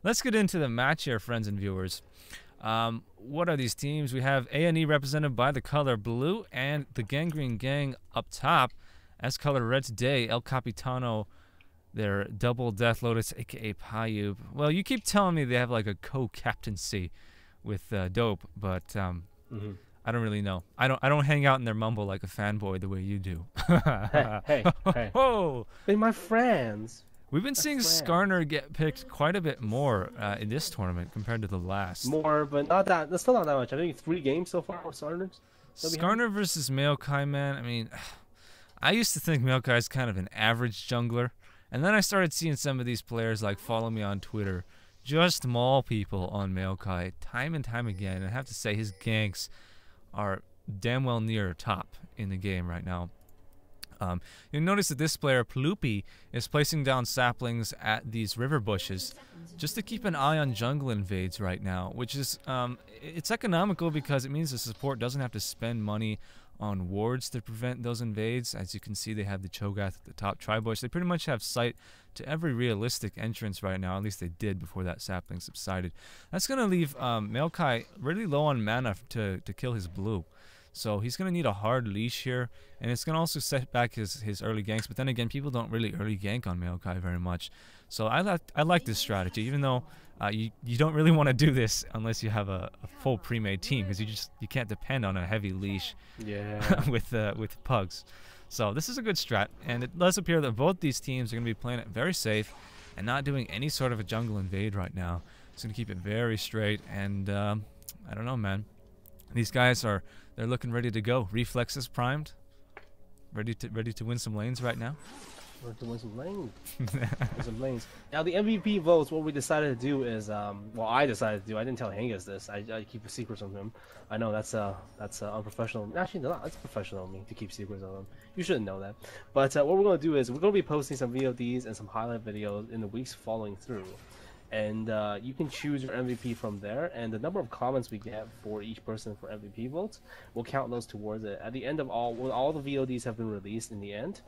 let's get into the match here, friends and viewers. What are these teams? We have aNe represented by the color blue, and the GanGreen gang up top as color red today. El Capitano, their double Death Lotus, aka Payub. Well, you keep telling me they have like a co-captaincy with Dope, but I don't really know. I don't hang out in their mumble like a fanboy the way you do. hey. Oh, They're my friends. we've been seeing Skarner get picked quite a bit more in this tournament compared to the last. More, but not that. That's still not that much. I think 3 games so far with Skarners. Skarner versus Maokai, man. I mean, I used to think Maokai is kind of an average jungler, and then I started seeing some of these players like follow me on Twitter just maul people on Maokai time and time again. And I have to say his ganks are damn well near top in the game right now. You'll notice that this player, Ploopy, is placing down saplings at these river bushes just to keep an eye on jungle invades right now, which is, it's economical because it means the support doesn't have to spend money on wards to prevent those invades. As you can see, they have the Cho'Gath at the top Tribush. They pretty much have sight to every realistic entrance right now, at least they did before that sapling subsided. That's going to leave Maokai really low on mana to kill his blue. So he's going to need a hard leash here, and it's going to also set back his early ganks. But then again, people don't really early gank on Maokai very much. So I like this strategy, even though you don't really want to do this unless you have a full pre-made team, because you can't depend on a heavy leash with pugs. So this is a good strat, and it does appear that both these teams are going to be playing it very safe and not doing any sort of a jungle invade right now. It's going to keep it very straight, and I don't know, man. These guys they're looking ready to go. Reflexes primed, ready to win some lanes right now. Ready to win some lanes. Win some lanes. Now the MVP votes. What we decided to do is, well, I decided to do. I didn't tell Hengest this. I keep a secret from him. I know that's unprofessional. Actually, no, it's professional of me to keep secrets on him. You shouldn't know that. But what we're gonna do is we're gonna be posting some VODs and some highlight videos in the weeks following through. And you can choose your MVP from there, and the number of comments we get for each person for MVP votes, we'll count those towards it. At the end of when all the VODs have been released in the end,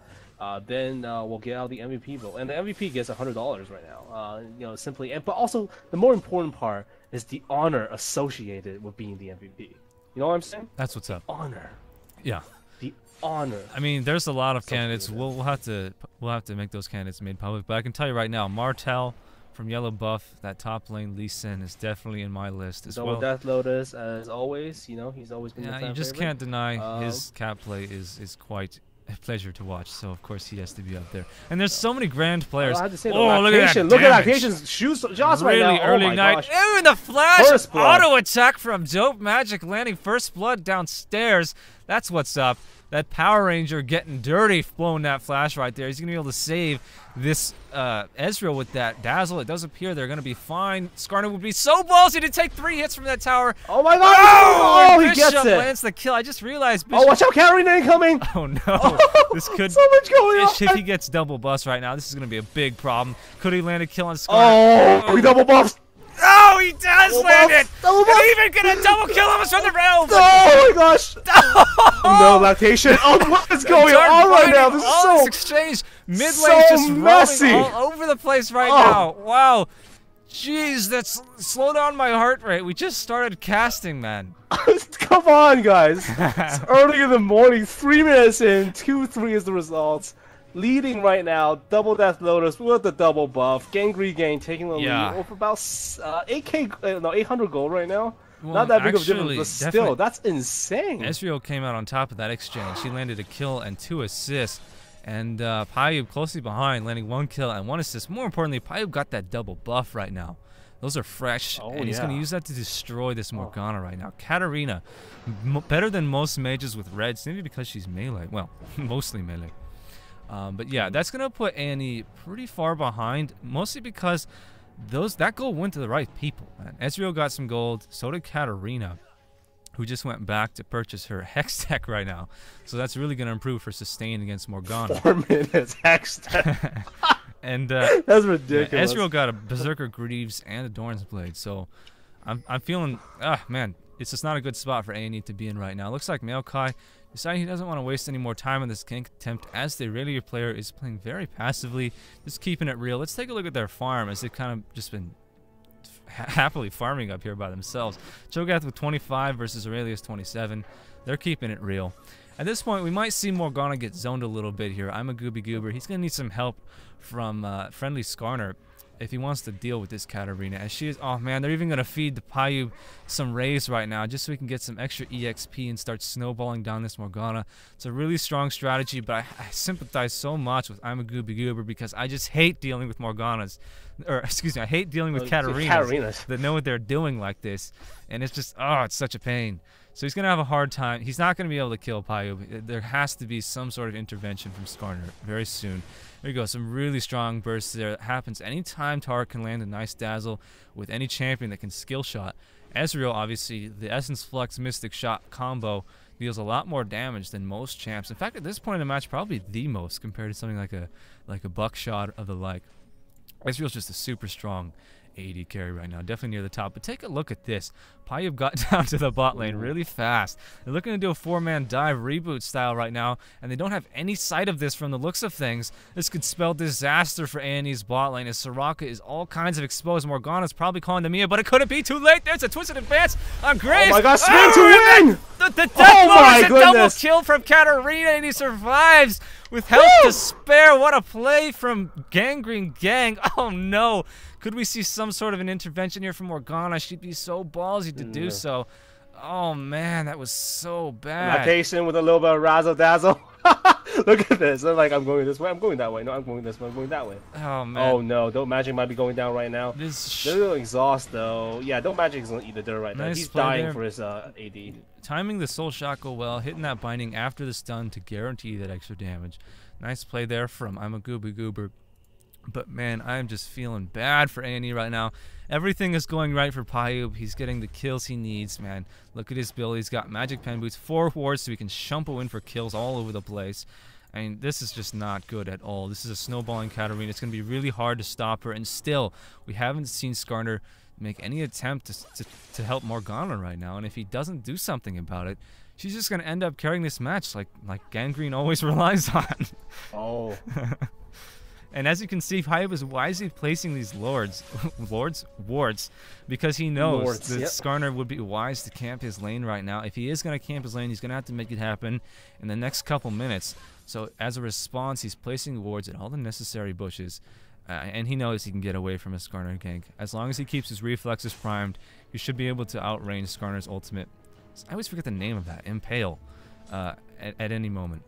then we'll get out the MVP vote, and the MVP gets $100 right now. You know, simply, but also the more important part is the honor associated with being the MVP. You know what I'm saying? That's what's up. Honor. Yeah. The honor. I mean, there's a lot of candidates. We'll have to make those candidates made public. But I can tell you right now, Martel from Yellow Buff, that top lane Lee Sin is definitely in my list as well. Double Death Lotus, as always. You know, he's always been. Yeah, you just can't deny his cap play is quite a pleasure to watch. So of course he has to be up there. And there's so many grand players. I have to say, oh, look at that! Look at Lactation's shots right now. Really early night. Ooh, and the flash auto attack from Dope Magic, landing first blood downstairs. That's what's up. That Power Ranger getting dirty, blowing that flash right there. He's going to be able to save this Ezreal with that Dazzle. It does appear they're going to be fine. Skarner would be so ballsy to take 3 hits from that tower. Oh my god! Oh, he gets it. lands the kill. I just realized Bishop... Oh, watch out, Katarina incoming! Oh no. Oh, this could... so much going on! If he gets double buffs right now, this is going to be a big problem. Could he land a kill on Skarner? Oh, he double buffs! Oh, he does double land buffs, it! double buffs. And even gonna double kill him from the realm! Oh my gosh! No, Lactation! Oh, what is going on right now? This is so... This exchange. Mid lane just messy. rolling all over the place right now. Wow. Jeez, that's... Slow down my heart rate. We just started casting, man. Come on, guys. It's early in the morning. 3 minutes in. 2-3 is the results. Leading right now, Double Death Lotus with the double buff. GanGreen gang taking the lead with about 800 gold right now. Well, not that big of a difference, but still, that's insane. Ezreal came out on top of that exchange. He landed a kill and 2 assists. And Payub closely behind, landing 1 kill and 1 assist. More importantly, Payub got that double buff right now. Those are fresh, and he's going to use that to destroy this Morgana right now. Katarina, better than most mages with reds, maybe because she's melee. Well, mostly melee. But yeah, that's going to put aNe pretty far behind, mostly because that gold went to the right people. Man. Ezreal got some gold, so did Katarina, who just went back to purchase her Hex deck right now. So that's really going to improve her sustain against Morgana. 4 minutes Hex deck. And that's ridiculous. Yeah, Ezreal got a Berserker Greaves and a Doran's Blade, so I'm feeling, man, it's just not a good spot for aNe to be in right now. Looks like Maokai deciding he doesn't want to waste any more time on this gank attempt, as the Irelia player is playing very passively, just keeping it real. Let's take a look at their farm, as they've kind of just been happily farming up here by themselves. Cho'Gath with 25 versus Aurelius 27. They're keeping it real. At this point, we might see Morgana get zoned a little bit here. I'm a Gooby Goober. He's going to need some help from friendly Skarner if he wants to deal with this Katarina. As she is, oh man, they're even going to feed the Payu some rays right now just so we can get some extra EXP and start snowballing down this Morgana. It's a really strong strategy, but I sympathize so much with I'm a Gooby Goober because I just hate dealing with Morganas. Or, excuse me, I hate dealing with Katarinas that know what they're doing like this. And it's just, oh, it's such a pain. So he's going to have a hard time. He's not going to be able to kill Payu. There has to be some sort of intervention from Skarner very soon. There you go, some really strong bursts there. That happens anytime Taric can land a nice dazzle with any champion that can skill shot. Ezreal, obviously, the Essence Flux Mystic Shot combo deals a lot more damage than most champs. In fact, at this point in the match, probably the most compared to something like a Buckshot of the like. Ezreal's just a super strong AD carry right now, definitely near the top. But take a look at this. Payu got down to the bot lane really fast. They're looking to do a 4-man dive reboot style right now, and they don't have any sight of this from the looks of things. This could spell disaster for aNe's bot lane as Soraka is all kinds of exposed. Morgana's probably calling to Mia, but it couldn't be too late. There's a twisted advance on Graves. Oh my god, spin to win! The death blow is a double kill from Katarina, and he survives with health to spare. What a play from GanGreen Gang. Oh no. Could we see some sort of an intervention here from Morgana? She'd be so ballsy to do so. Oh man, that was so bad. Lactation with a little bit of razzle dazzle. Look at this. I'm like, I'm going this way. I'm going that way. No, I'm going this way. I'm going that way. Oh man. Oh no, Don't Magic might be going down right now. They're a little exhaust though. Yeah, Don't Magic is gonna eat the dirt right now. He's dying there for his AD. Timing the Soul Shackle well, hitting that binding after the stun to guarantee that extra damage. Nice play there from I'm a Gooby Goober. But man, I'm just feeling bad for aNe right now. Everything is going right for Payu. He's getting the kills he needs, man. Look at his build. He's got Magic Pen Boots, 4 wards, so he can shumpo in for kills all over the place. I mean, this is just not good at all. This is a snowballing Katarina. It's going to be really hard to stop her. And still, we haven't seen Skarner make any attempt to help Morgana right now. And if he doesn't do something about it, she's just going to end up carrying this match like GanGreen always relies on. Oh. And as you can see, Payu is wisely placing these wards, because he knows that Skarner would be wise to camp his lane right now. If he is going to camp his lane, he's going to have to make it happen in the next couple minutes. So as a response, he's placing wards at all the necessary bushes, and he knows he can get away from a Skarner gank. As long as he keeps his reflexes primed, he should be able to outrange Skarner's ultimate. I always forget the name of that, Impale, at any moment.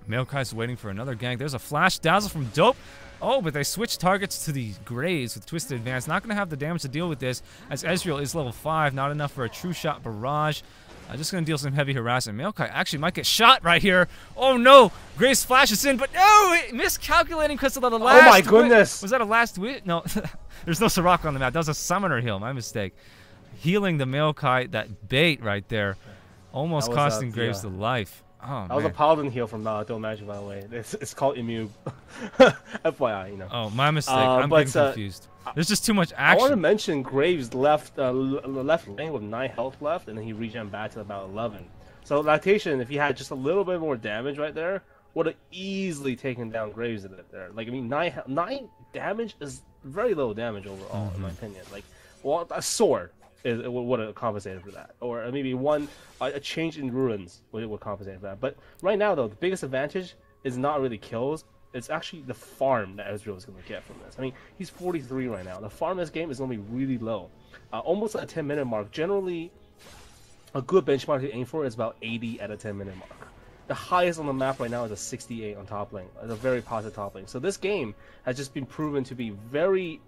Maokai's waiting for another gank. There's a flash dazzle from Dope. Oh, but they switch targets to the Graves with Twisted Advance. Not going to have the damage to deal with this, as Ezreal is level 5. Not enough for a true shot barrage. Just going to deal some heavy harassment. Maokai actually might get shot right here. Oh no! Graves flashes in, but no! Miscalculating because of the last. Oh my goodness! Was that a last wit? No, there's no Soraka on the map. That was a summoner heal. My mistake. Healing the Maokai, that bait right there, almost costing Graves the life. Oh, that was a paladin heal from Don't Magic, by the way. It's called Immune. FYI, you know. Oh, my mistake. I'm getting confused. There's just too much action. I want to mention Graves left lane with 9 health left, and then he regen back to about 11. So Lactation, if he had just a little bit more damage right there, would have easily taken down Graves in it there. Like, I mean, 9 damage is very low damage overall, in my opinion. Like, well, a sword would have compensated for that, or maybe a change in ruins would compensate for that. But right now, though, the biggest advantage is not really kills. It's actually the farm that Ezreal is going to get from this. I mean, he's 43 right now. The farm in this game is going to be really low, almost at a 10-minute mark. Generally, a good benchmark to aim for is about 80 at a 10-minute mark. The highest on the map right now is a 68 on top lane. It's a very positive top lane. So this game has just been proven to be very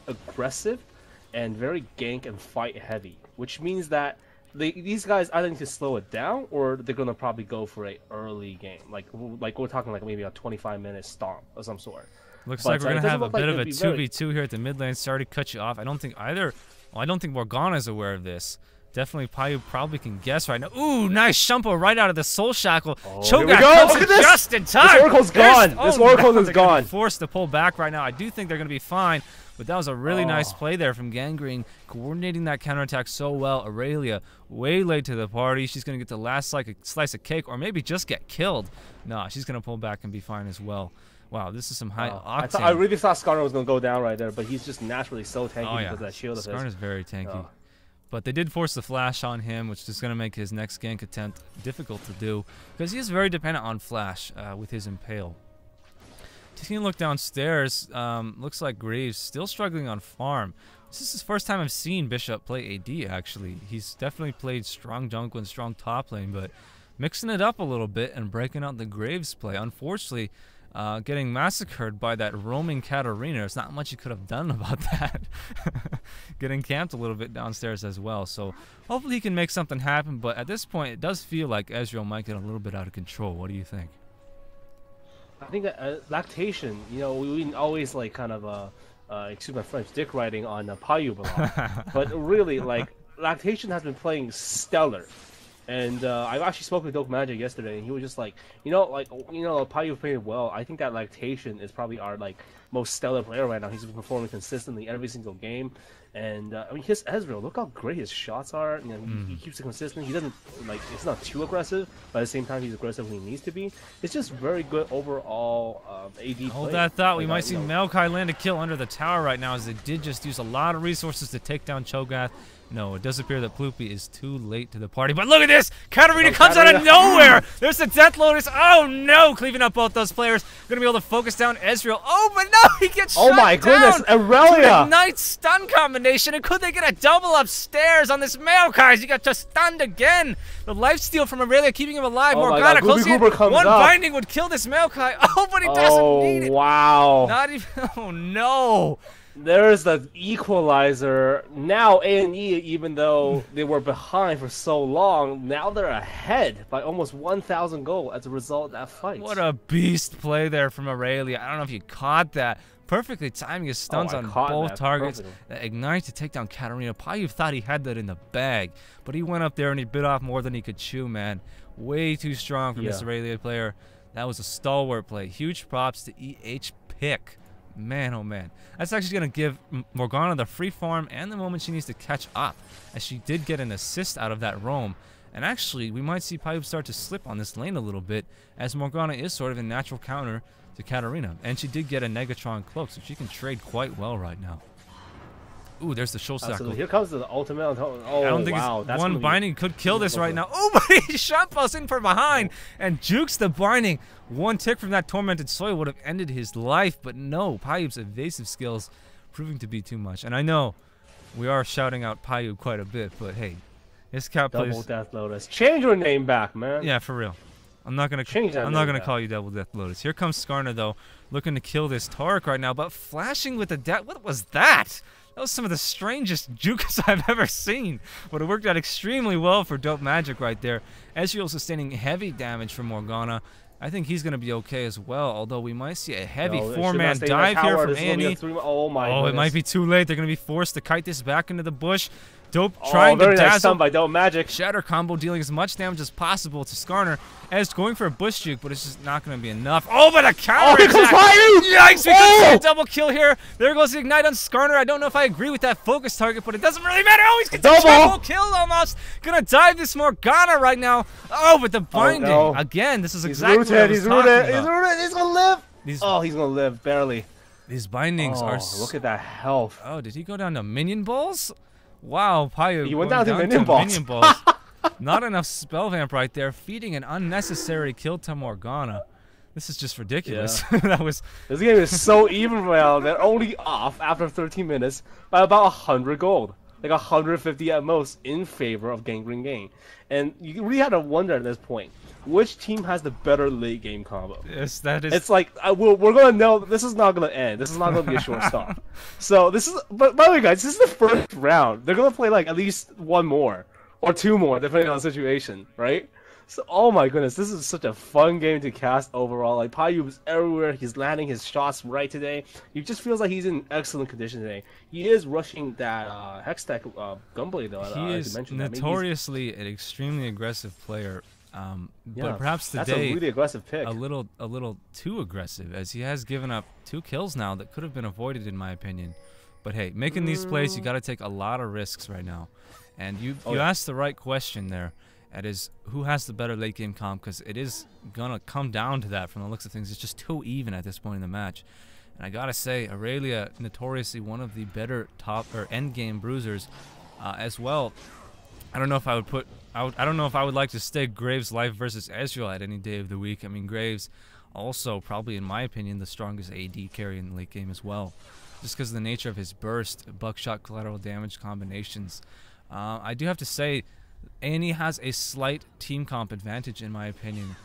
aggressive and very gank and fight heavy, which means that these guys either need to slow it down or they're gonna probably go for a early game, like we're talking like maybe a 25-minute stomp of some sort. Looks like we're gonna have a bit of a 2v2 here at the mid lane. Sorry to cut you off. I don't think Morgana is aware of this. Definitely Payu probably can guess right now. Ooh, nice Shumpo right out of the Soul Shackle. Oh, Cho'Gath comes in just in time. This Oracle's gone. This Oracle is gone. Forced to pull back right now. I do think they're going to be fine, but that was a really nice play there from GanGreen, coordinating that counterattack so well. Aurelia, way late to the party. She's going to get the last slice of cake, or maybe just get killed. Nah, she's going to pull back and be fine as well. Wow, this is some high octane. I really thought Skarner was going to go down right there, but he's just naturally so tanky because of that shield of his. Skarner's very tanky. But they did force the flash on him, which is going to make his next gank attempt difficult to do, because he is very dependent on flash with his Impale. Taking a look downstairs, looks like Graves still struggling on farm. This is his first time I've seen Bishop play AD, actually. He's definitely played strong jungle and strong top lane, but mixing it up a little bit and breaking out the Graves play. Unfortunately, getting massacred by that roaming Katarina. There's not much you could have done about that. Getting camped a little bit downstairs as well. So hopefully he can make something happen. But at this point, it does feel like Ezreal might get a little bit out of control. What do you think? I think that lactation, you know, we always like kind of, excuse my French, dick riding on Payu a lot. But really, like, lactation has been playing stellar. And I actually spoke with Dope Magic yesterday, and he was just like, Payu played well. I think that lactation is probably our most stellar player right now. He's been performing consistently every single game, and I mean, his Ezreal, look how great his shots are. You know, he keeps it consistent. He doesn't it's not too aggressive, but at the same time, he's aggressive when he needs to be. It's just very good overall AD play. Hold that thought. We might see Maokai land a kill under the tower right now, as they did just use a lot of resources to take down Cho'Gath. No, it does appear that Ploopy is too late to the party. But look at this! Katarina comes out of nowhere! There's the Death Lotus. Oh no! Cleaving up both those players. Gonna be able to focus down Ezreal. Oh, but no! He gets shot down! Oh my goodness! Aurelia! Nice stun combination. And could they get a double upstairs on this Maokai? He got just stunned again. The lifesteal from Aurelia keeping him alive. Morgana close in. One binding would kill this Maokai. Oh, but he doesn't need it. Oh wow! Not even. Oh no! There's the equalizer. Now aNe, even though they were behind for so long, now they're ahead by almost 1,000 gold as a result of that fight. What a beast play there from Aurelia. I don't know if you caught that. Perfectly timing his stuns on both targets. Ignite to take down Katarina. Payu thought he had that in the bag, but he went up there and he bit off more than he could chew, man. Way too strong from this Aurelia player. That was a stalwart play. Huge props to EH Pick. Man, oh man. That's actually going to give Morgana the free farm and the moment she needs to catch up, as she did get an assist out of that roam. And actually, we might see Payu start to slip on this lane a little bit, as Morgana is sort of a natural counter to Katarina. And she did get a Negatron cloak, so she can trade quite well right now. Ooh, there's the Soul Shackle. Here comes the ultimate. Oh, I don't think one binding could kill this right now. Oh, but he shot Pulse in from behind and jukes the binding. One tick from that Tormented Soil would have ended his life, but no, Payu's evasive skills proving to be too much. And I know we are shouting out Payu quite a bit, but hey, his cat plays. Double Death Lotus. Change your name back, man. Yeah, for real. I'm not gonna call you Double Death Lotus. Here comes Skarner though, looking to kill this Taurik right now, but flashing with the death. What was that? That was some of the strangest jukas I've ever seen, but it worked out extremely well for Dope Magic right there. Ezreal sustaining heavy damage from Morgana. I think he's going to be okay as well, although we might see a heavy four-man dive here from aNe. Oh my goodness. It might be too late. They're going to be forced to kite this back into the bush. Dope trying to very nice dazzle. stun by Dope Magic. Shatter combo dealing as much damage as possible to Skarner, as going for a bush juke, but it's just not going to be enough. Oh, but a counter attack! Yikes, we could see a double kill here. There goes the Ignite on Skarner. I don't know if I agree with that focus target, but it doesn't really matter. Oh, he's getting a triple kill almost. Gonna dive this Morgana right now. Oh, but the binding. Oh, no. Again, this is exactly what I was talking about. He's rooted. He's going to live. He's going to live, barely. These bindings are... Look at that health. Oh, did he go down to minion balls? Wow, Payu. He went down to minion balls. Not enough spell vamp right there, feeding an unnecessary kill to Morgana. This is just ridiculous. Yeah. This game is so even well. They're only off after 13 minutes by about 100 gold. Like 150 at most in favor of GanGreen game. And you really had to wonder at this point, which team has the better late game combo? Yes, that is. It's like we're gonna know this is not gonna end. This is not gonna be a short stop. So this is. But by the way, guys, this is the first round. They're gonna play like at least one more or two more, depending on the situation, right? So, oh my goodness, this is such a fun game to cast overall. Like Payub's everywhere. He's landing his shots right today. He just feels like he's in excellent condition today. He is rushing that Hextech Gunblade though. He is notoriously an extremely aggressive player. But perhaps today that's a really aggressive pick. A little too aggressive, as he has given up 2 kills now that could have been avoided in my opinion. But hey, making these plays, you got to take a lot of risks right now. And you asked the right question there. That is, who has the better late game comp? Because it is gonna come down to that from the looks of things. It's just too even at this point in the match. And I gotta say, Aurelia, notoriously one of the better top or end game bruisers, as well. I don't know if I would put. I don't know if I would like to stake Graves' life versus Ezreal at any day of the week. I mean, Graves, also probably in my opinion the strongest AD carry in the late game as well, just because of the nature of his burst, buckshot, collateral damage combinations. I do have to say, aNe has a slight team comp advantage in my opinion.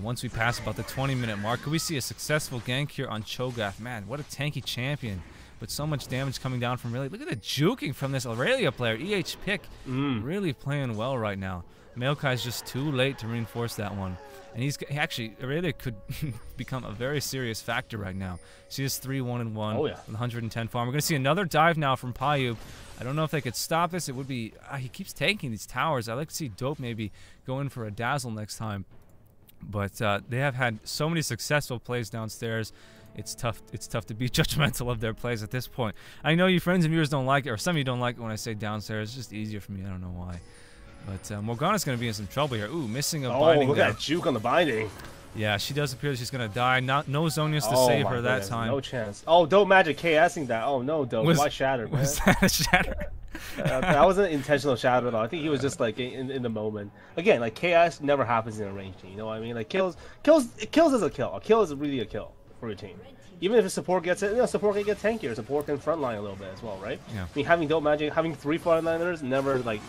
Once we pass about the 20-minute mark, could we see a successful gank here on Cho'Gath? Man, what a tanky champion. But so much damage coming down from really. Look at the juking from this Aurelia player. EH pick really playing well right now. Maokai's just too late to reinforce that one. And actually, Aurelia could become a very serious factor right now. She is 3-1-1 with 110 farm. We're going to see another dive now from Payub. I don't know if they could stop this. It would be. He keeps taking these towers. I'd like to see Dope maybe go in for a dazzle next time. But they have had so many successful plays downstairs. It's tough to be judgmental of their plays at this point. I know you friends and viewers don't like it, or some of you don't like it when I say downstairs. It's just easier for me. I don't know why. But Morgana's going to be in some trouble here. Ooh, missing a binding. Oh, look at that juke on the binding. Yeah, she does appear that she's going to die. No Zonius to save her that time. No chance. Oh, Dope Magic KSing that. Oh, no, Dope. Why shattered, man? Was that a shatter? That wasn't intentional shatter at all. I think he was just like in the moment. Again, like KS never happens in a range team. You know what I mean? Like kills is a kill. A kill is really a kill for a team. Even if a support gets it, support can get tankier. Support can frontline a little bit as well, right? Yeah. I mean, having Dope Magic, having 3 frontliners, never like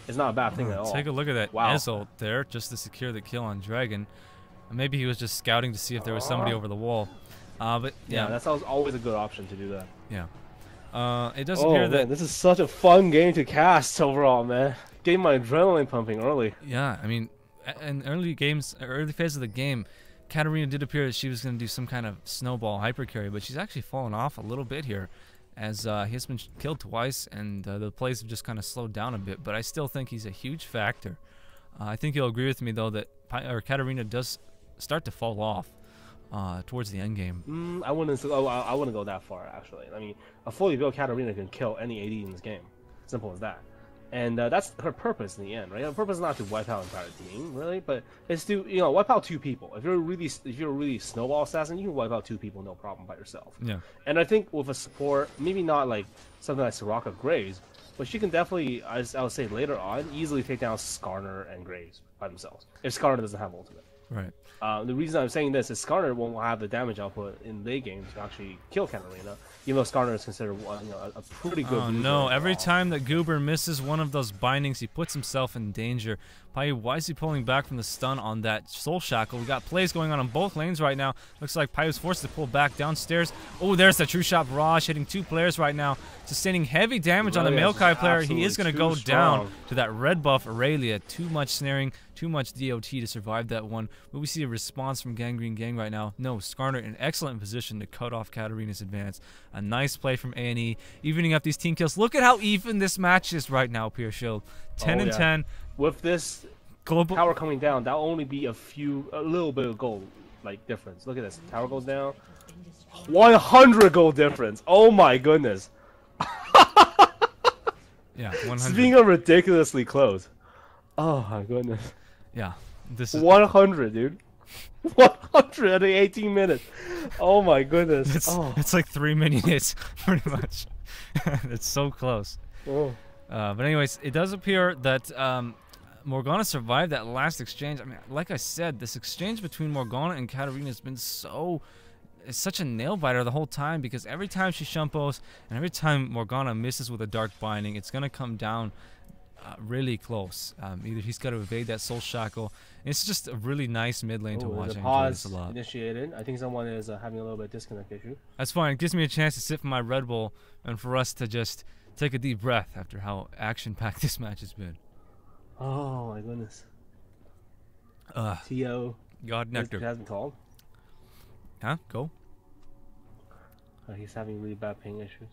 it's not a bad thing at all. Take a look at that Ezel there, just to secure the kill on Dragon. Maybe he was just scouting to see if there was somebody over the wall. But yeah, that's always a good option to do that. Yeah. It does appear that this is such a fun game to cast overall, man. Getting my adrenaline pumping early. Yeah, I mean, in early phase of the game, Katarina did appear that she was going to do some kind of snowball hyper carry, but she's actually fallen off a little bit here, as he has been killed twice, and the plays have just kind of slowed down a bit. But I still think he's a huge factor. I think you'll agree with me though that Katarina does start to fall off towards the end game. I wouldn't go that far actually. I mean, a fully built Katarina can kill any AD in this game. Simple as that. And that's her purpose in the end, right? Her purpose is not to wipe out an entire team, really, but it's to wipe out 2 people. If you're a really snowball assassin, you can wipe out 2 people no problem by yourself. Yeah. And I think with a support, maybe not like something like Soraka Graves, but she can definitely, as I would say later on, easily take down Skarner and Graves by themselves if Skarner doesn't have ultimate. Right. The reason I'm saying this is Skarner won't have the damage output in late game to actually kill Katarina, even though Skarner is considered a pretty good. Oh no! Every time that Goober misses one of those bindings, he puts himself in danger. Payub, why is he pulling back from the stun on that Soul Shackle? We got plays going on both lanes right now. Looks like Payub's forced to pull back downstairs. Oh, there's the True Shot Barrage hitting 2 players right now, sustaining heavy damage on the Maokai player. He is going to go down to that red buff Aurelia. Too much snaring, too much DOT to survive that one. But we see a response from GanGreen Gang right now. No, Skarner in excellent position to cut off Katarina's advance. A nice play from aNe, evening up these team kills. Look at how even this match is right now, Pureshield. 10 and 10. With this tower coming down, that'll only be a little bit of gold difference. Look at this. Tower goes down. 100 gold difference. Oh my goodness. Yeah, 100. It's being ridiculously close. Oh my goodness. Yeah, this is 100, dude. 100 at 18 minutes. Oh my goodness. It's like 3 minutes, pretty much. It's so close. Oh. But anyways, it does appear that Morgana survived that last exchange. I mean, like I said, this exchange between Morgana and Katarina has been it's such a nail biter the whole time, because every time she shumpos and every time Morgana misses with a dark binding, it's gonna come down really close. Either he's got to evade that Soul Shackle. It's just a really nice mid lane to watch. The pause a lot. Initiated. I think someone is having a little bit of disconnect issue. That's fine. It gives me a chance to sip from my Red Bull and for us to just take a deep breath after how action-packed this match has been. Oh my goodness. T.O. God It nectar. has been called. Huh? Go. He's having really bad ping issues.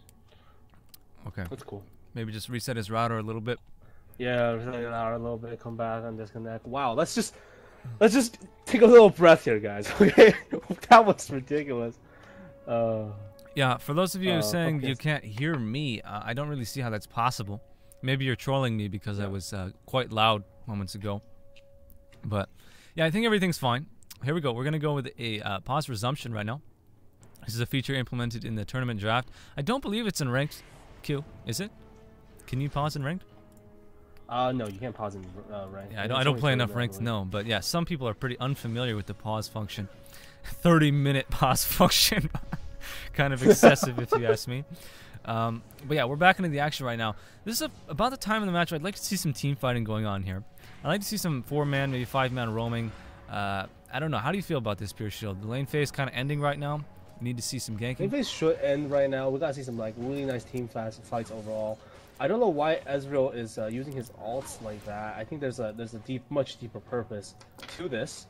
Okay. That's cool. Maybe just reset his router a little bit. Yeah, reset an hour a little bit, come back and disconnect. Wow, let's just take a little breath here, guys. Okay, that was ridiculous. Yeah, for those of you saying okay. you can't hear me, I don't really see how that's possible. Maybe you're trolling me because I was quite loud moments ago. But yeah, I think everything's fine. Here we go. We're gonna go with a pause resumption right now. This is a feature implemented in the tournament draft. I don't believe it's in ranked. Q, is it? Can you pause in ranked? No, you can't pause in ranked. Yeah, I don't play enough ranked to know, but yeah, some people are pretty unfamiliar with the pause function. 30-minute pause function. Kind of excessive if you ask me. But yeah, we're back into the action right now. This is about the time of the match where I'd like to see some team fighting going on here. I'd like to see some 4-man, maybe 5-man roaming. I don't know. How do you feel about this Pureshield? The lane phase kind of ending right now. We need to see some ganking. Lane phase should end right now. We gotta see some like really nice team fights overall. I don't know why Ezreal is using his ults like that. I think there's a much deeper purpose to this.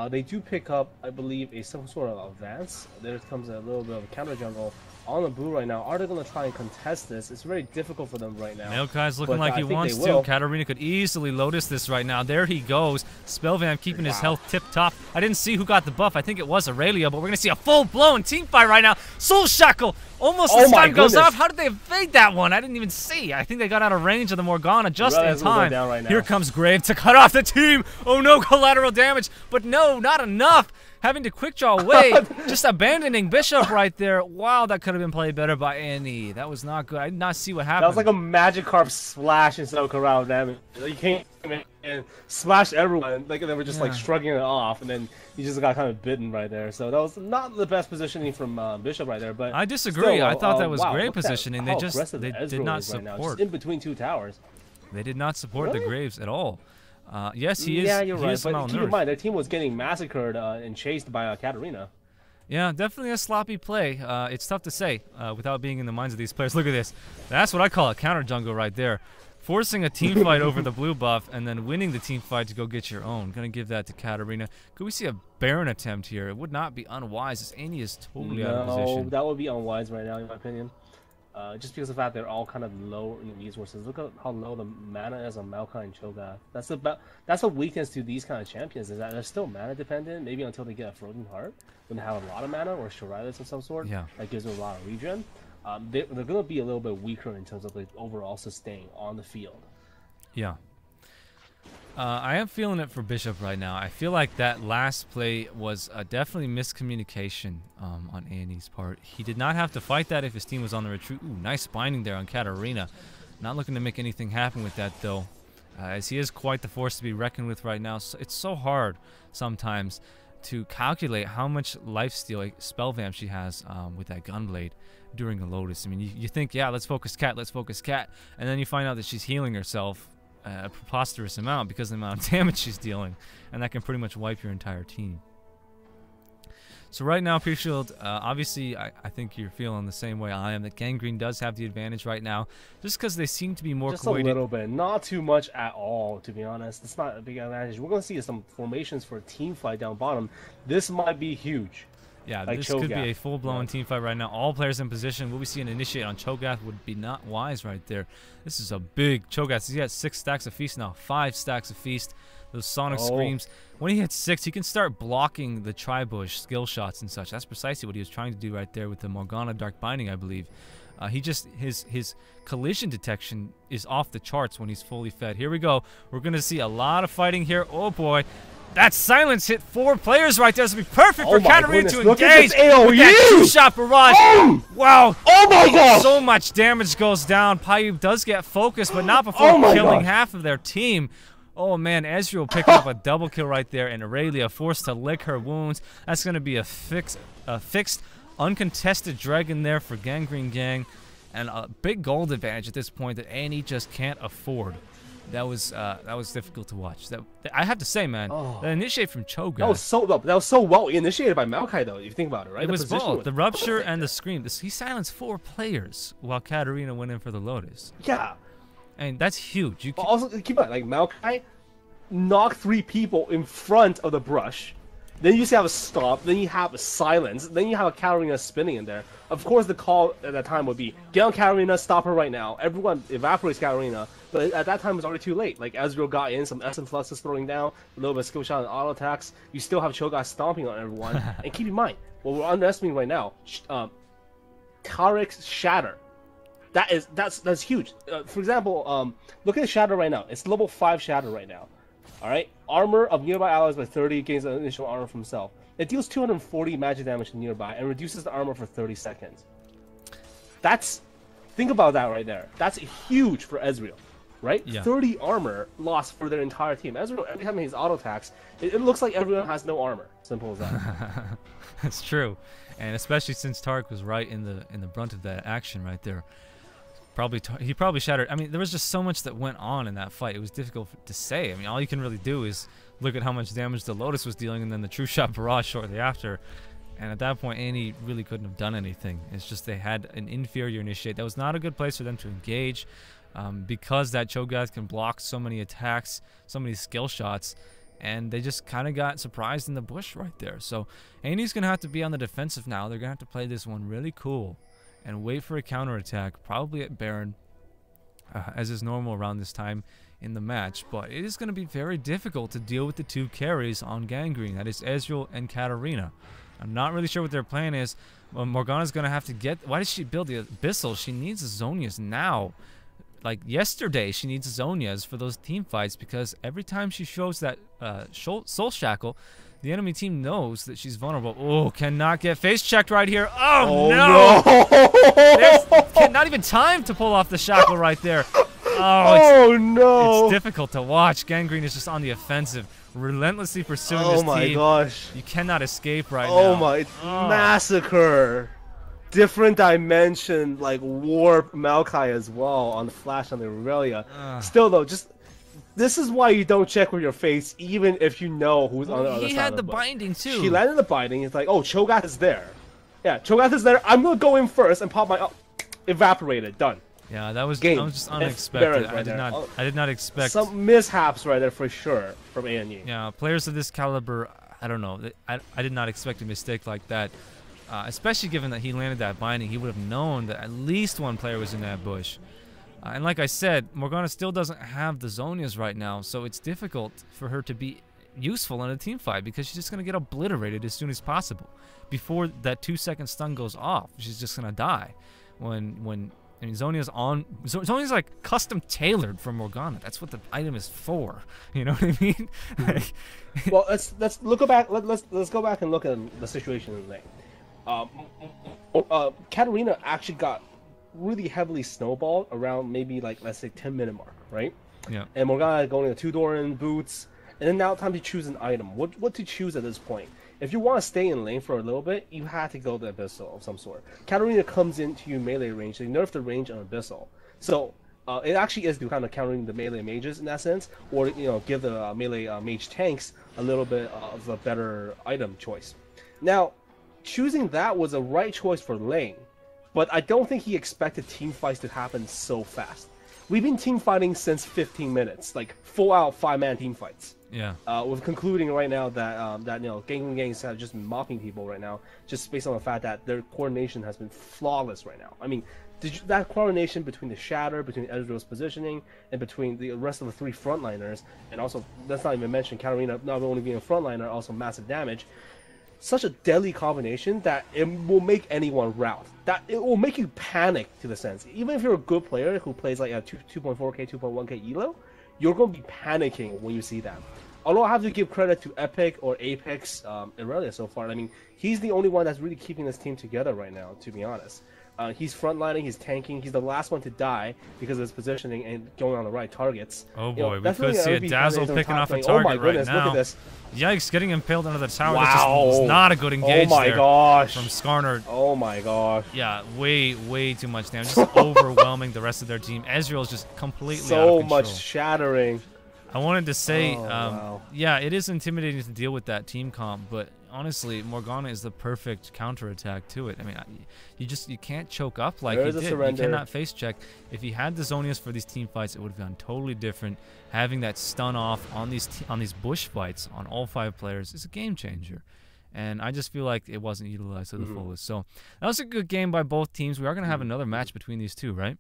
They do pick up, I believe, some sort of advance. There comes a little bit of a counter jungle on the blue right now. Are they going to try and contest this? It's very difficult for them right now. Maokai's looking like he wants to. Katarina could easily Lotus this right now. There he goes. Spellvamp keeping his health tip-top. I didn't see who got the buff. I think it was Aurelia, but we're going to see a full-blown team fight right now. Soul Shackle almost as time goes off. How did they evade that one? I didn't even see. I think they got out of range of the Morgana just in time. Right Here comes Grave to cut off the team. Oh no, collateral damage. But no, not enough. Having to quick draw away, just abandoning Bishop right there. Wow, that could have been played better by aNe. That was not good. I did not see what happened. That was like a Magikarp splash instead of collateral damage. You came and smashed everyone. Like they were just like shrugging it off, and then you just got kind of bitten right there. So that was not the best positioning from Bishop right there. But I disagree. Still, I thought that was wow, great positioning. They did not support. Right just in between two towers. They did not support the Graves at all. Yes, he is. Yeah, you're right. But malnourished. keep in mind, their team was getting massacred and chased by Katarina. Yeah, definitely a sloppy play. It's tough to say without being in the minds of these players. Look at this. That's what I call a counter jungle right there. Forcing a team fight over the blue buff and then winning the team fight to go get your own. Gonna give that to Katarina. Could we see a Baron attempt here? It would not be unwise as aNe is totally out of position. No, that would be unwise right now in my opinion. Just because of the fact they're all kind of low in resources. Look at how low the mana is on Maokai and Cho'Gath. That's a weakness to these kind of champions, is that they're still mana dependent, maybe until they get a Frozen Heart, when they have a lot of mana, or Shurilis of some sort. Yeah. That gives them a lot of regen. They're going to be a little bit weaker in terms of the overall sustain on the field. Yeah. I am feeling it for Bishop right now. I feel like that last play was definitely miscommunication on aNe's part. He did not have to fight that if his team was on the retreat. Ooh, nice binding there on Katarina. Not looking to make anything happen with that, though, as he is quite the force to be reckoned with right now. So it's so hard sometimes to calculate how much lifesteal, like spellvamp she has with that gunblade during a Lotus. I mean, you think, yeah, let's focus Cat, and then you find out that she's healing herself a preposterous amount because of the amount of damage she's dealing, and that can pretty much wipe your entire team. So right now, Pureshield, obviously, I think you're feeling the same way I am, that GanGreen does have the advantage right now, just because they seem to be more just a little bit, not too much at all, to be honest. It's not a big advantage. We're going to see some formations for a team fight down bottom. This might be huge. Yeah, like this Cho'Gath. could be a full-blown team fight right now. All players in position. Will we see an initiate on Cho'Gath would be not wise right there. This is a big Cho'Gath. He's got 6 stacks of feast now, 5 stacks of feast. Those sonic screams. When he hits 6, he can start blocking the tri-bush skill shots and such. That's precisely what he was trying to do right there with the Morgana Dark Binding, I believe. His collision detection is off the charts when he's fully fed. Here we go. We're going to see a lot of fighting here. Oh, boy. That silence hit 4 players right there. This would be perfect for Katarina to engage with that 2-shot barrage. Oh! Wow. Oh my god! So much damage goes down. Payu does get focused, but not before killing half of their team. Oh man, Ezreal picking up a double kill right there, and Aurelia forced to lick her wounds. That's going to be a fixed, uncontested dragon there for GanGreen Gang, and a big gold advantage at this point that aNe just can't afford. That was difficult to watch. I have to say, man, the initiate from Cho'Gath. That was so well initiated by Maokai, though. If you think about it, right? It was both the rupture and the scream. He silenced 4 players while Katarina went in for the Lotus. Yeah, and that's huge. Also, keep in mind, like Maokai, knock 3 people in front of the brush. Then you have a stop, then you have a silence, then you have a Katarina spinning in there. Of course, the call at that time would be, get on Katarina, stop her right now. Everyone evaporates Katarina, but at that time it was already too late. Like, Ezreal got in, some Essence Fluxes throwing down, a little bit of skill shot and auto attacks. You still have Cho'Gath stomping on everyone. And keep in mind, what we're underestimating right now, Tarik's Shatter. That's huge. For example, look at Shatter right now. It's level 5 Shatter right now. Alright? Armor of nearby allies by 30 gains an initial armor from himself. It deals 240 magic damage to nearby and reduces the armor for 30 seconds. Think about that right there. That's huge for Ezreal. Right? Yeah. 30 armor lost for their entire team. Ezreal, every time he's auto attacks, it looks like everyone has no armor. Simple as that. That's true. And especially since Tarik was right in the brunt of that action right there. He probably shattered. I mean, there was just so much that went on in that fight. It was difficult to say. I mean, all you can really do is look at how much damage the Lotus was dealing and then the True Shot Barrage shortly after. And at that point, aNe really couldn't have done anything. It's just they had an inferior initiate. That was not a good place for them to engage because that Cho'Gath can block so many attacks, so many skill shots, and they just kind of got surprised in the bush right there. So aNe's going to have to be on the defensive now. They're going to have to play this one really cool and wait for a counterattack, probably at Baron, as is normal around this time in the match. But it is going to be very difficult to deal with the 2 carries on GanGreen. That is Ezreal and Katarina. I'm not really sure what their plan is. Well, Morgana's going to have to get... Why does she build the Abyssal? She needs Zonias now. Like yesterday, she needs Zonias for those team fights because every time she shows that Soul Shackle, the enemy team knows that she's vulnerable. Oh, cannot get face checked right here. Oh no! There's not even time to pull off the shackle right there. Oh no! It's difficult to watch. GanGreen is just on the offensive, relentlessly pursuing this team. Oh my gosh! You cannot escape right now. Oh my! It's massacre. Different dimension, like warp Maokai as well on the Flash on the Aurelia. Still though, just. This is why you don't check with your face, even if you know who's on the other side. He had the binding too. She landed the binding. It's like, oh, Cho'Gath is there. Yeah, Cho'Gath is there. I'm gonna go in first and pop my evaporated. Done. Yeah, that was Game. just unexpected. Right I did not expect some mishaps right there for sure from aNe. Yeah, players of this caliber, I don't know. I did not expect a mistake like that, especially given that he landed that binding. He would have known that at least one player was in that bush. And like I said, Morgana still doesn't have the Zonias right now, so it's difficult for her to be useful in a team fight because she's just going to get obliterated as soon as possible. Before that 2-second stun goes off, she's just going to die. I mean, Zonia's like custom tailored for Morgana. That's what the item is for. You know what I mean? Well, let's go back. Let's go back and look at the situation in the lane. Katarina actually got really heavily snowballed around maybe like let's say 10-minute mark, right? Yeah. And Morgana going to 2-Doran boots, and then now time to choose an item. What to choose at this point? If you want to stay in lane for a little bit, you have to go to Abyssal of some sort. Katarina comes into you melee range. They nerf the range on Abyssal, so it actually is kind of countering the melee mages in that sense, or give the melee mage tanks a little bit of a better item choice. Now, choosing that was a right choice for lane. But I don't think he expected team fights to happen so fast. We've been team fighting since 15 minutes, like full-out 5-man team fights. Yeah. We're concluding right now that GanGreen gangs have just been mocking people right now, just based on the fact that their coordination has been flawless right now. I mean, that coordination between the Shatter, between Ezreal's positioning, and between the rest of the 3 frontliners, and also let's not even mention Katarina not only being a frontliner, also massive damage. Such a deadly combination that it will make anyone rout. That it will make you panic to the sense. Even if you're a good player who plays like a 2.4k, 2.1k elo, you're going to be panicking when you see that. Although I have to give credit to Epic or Apex Aurelia so far. I mean, he's the only one that's really keeping this team together right now, to be honest. He's frontlining, he's tanking, he's the last one to die because of his positioning and going on the right targets. Oh boy, we could see a Dazzle picking off a target oh my goodness, right now. Look at this. Yikes, getting impaled under the tower. Wow. That's just not a good engage there. Oh my gosh. From Skarner. Oh my gosh. Yeah, way too much damage. Just overwhelming the rest of their team. Ezreal is just completely out of So control. much shattering. I wanted to say, wow. yeah, it is intimidating to deal with that team comp, but honestly, Morgana is the perfect counterattack to it. I mean, you can't choke up like There's he a did. surrender. You cannot face check. If he had the Zonius for these team fights, it would have gone totally different. Having that stun off on these bush fights on all 5 players is a game changer. And I just feel like it wasn't utilized to the fullest. So that was a good game by both teams. We are going to have another match between these two, right?